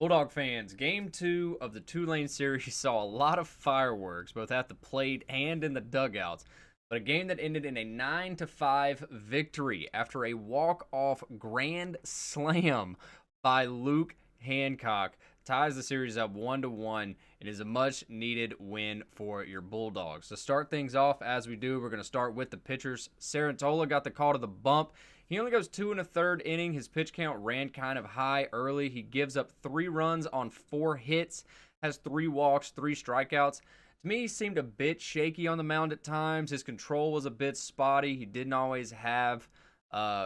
Bulldog fans, game two of the Tulane series saw a lot of fireworks, both at the plate and in the dugouts. But a game that ended in a 9-5 victory after a walk-off grand slam by Luke Hancock ties the series up 1-1. It is a much-needed win for your Bulldogs. To start things off, as we do, we're going to start with the pitchers. Sarantola got the call to the bump. He only goes 2 1/3 inning. His pitch count ran kind of high early. He gives up 3 runs on 4 hits, has 3 walks, 3 strikeouts. To me, he seemed a bit shaky on the mound at times. His control was a bit spotty. He didn't always have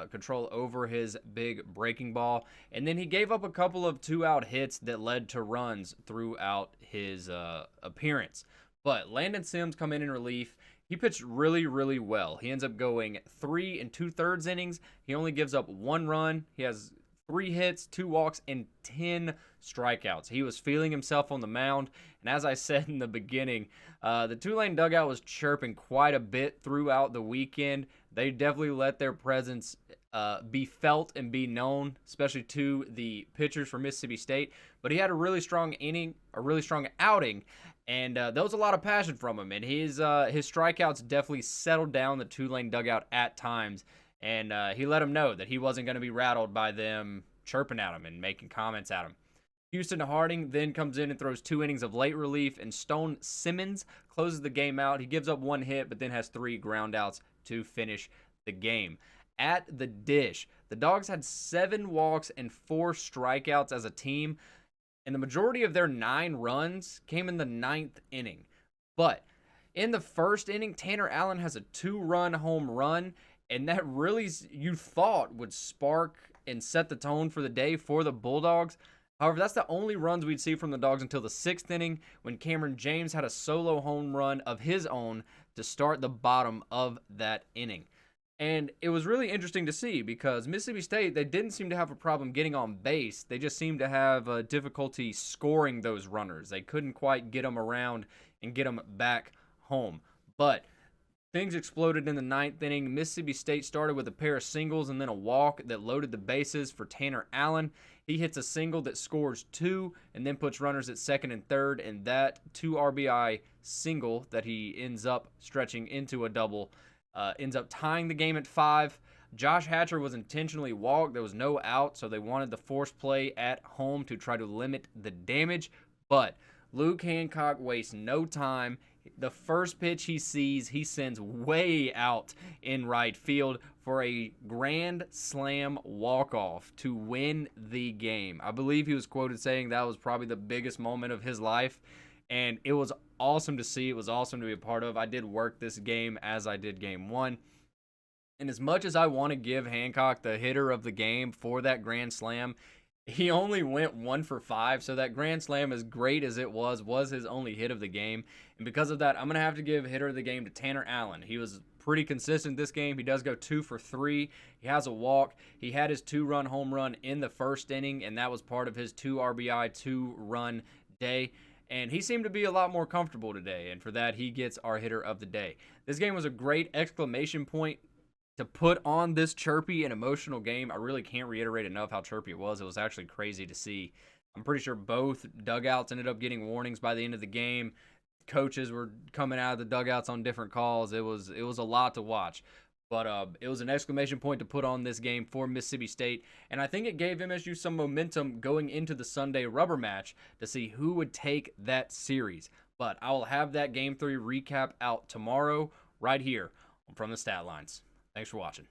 control over his big breaking ball. And then he gave up a couple of 2-out hits that led to runs throughout his appearance. But Landon Sims come in relief. He pitched really, really well. He ends up going 3 2/3 innings. He only gives up 1 run. He has 3 hits, 2 walks, and 10 strikeouts. He was feeling himself on the mound. And as I said in the beginning, the Tulane dugout was chirping quite a bit throughout the weekend. They definitely let their presence be felt and be known, especially to the pitchers for Mississippi State. But he had a really strong inning, a really strong outing, and there was a lot of passion from him. And his strikeouts definitely settled down the Tulane dugout at times. And he let them know that he wasn't going to be rattled by them chirping at him and making comments at him. Houston Harding then comes in and throws 2 innings of late relief, and Stone Simmons closes the game out. He gives up 1 hit, but then has 3 groundouts to finish the game. At the dish, the Dogs had 7 walks and 4 strikeouts as a team, and the majority of their 9 runs came in the 9th inning. But in the first inning, Tanner Allen has a 2-run home run, and that really, you thought, would spark and set the tone for the day for the Bulldogs. However, that's the only runs we'd see from the Dogs until the 6th inning, when Cameron James had a solo home run of his own to start the bottom of that inning. And it was really interesting to see because Mississippi State, they didn't seem to have a problem getting on base. They just seemed to have difficulty scoring those runners. They couldn't quite get them around and get them back home. But things exploded in the 9th inning. Mississippi State started with a pair of singles and then a walk that loaded the bases for Tanner Allen. He hits a single that scores 2 and then puts runners at second and third, and that 2 RBI single that he ends up stretching into a double ends up tying the game at 5. Josh Hatcher was intentionally walked. There was no out, so they wanted the force play at home to try to limit the damage. But Luke Hancock wastes no time. The first pitch he sees, he sends way out in right field for a grand slam walk-off to win the game. I believe he was quoted saying that was probably the biggest moment of his life, and it was awesome to see. It was awesome to be a part of. I did work this game as I did game 1. And as much as I want to give Hancock the hitter of the game for that grand slam, he only went 1 for 5, so that grand slam, as great as it was his only hit of the game. And because of that, I'm going to have to give hitter of the game to Tanner Allen. He was pretty consistent this game. He does go 2 for 3. He has a walk. He had his 2-run home run in the first inning, and that was part of his 2 RBI, 2-run day. And he seemed to be a lot more comfortable today, and for that, he gets our hitter of the day. This game was a great exclamation point to put on this chirpy and emotional game. I really can't reiterate enough how chirpy it was. It was actually crazy to see. I'm pretty sure both dugouts ended up getting warnings by the end of the game. Coaches were coming out of the dugouts on different calls. It was a lot to watch. But it was an exclamation point to put on this game for Mississippi State. And I think it gave MSU some momentum going into the Sunday rubber match to see who would take that series. But I will have that Game 3 recap out tomorrow right here on From the Stat Lines. Thanks for watching.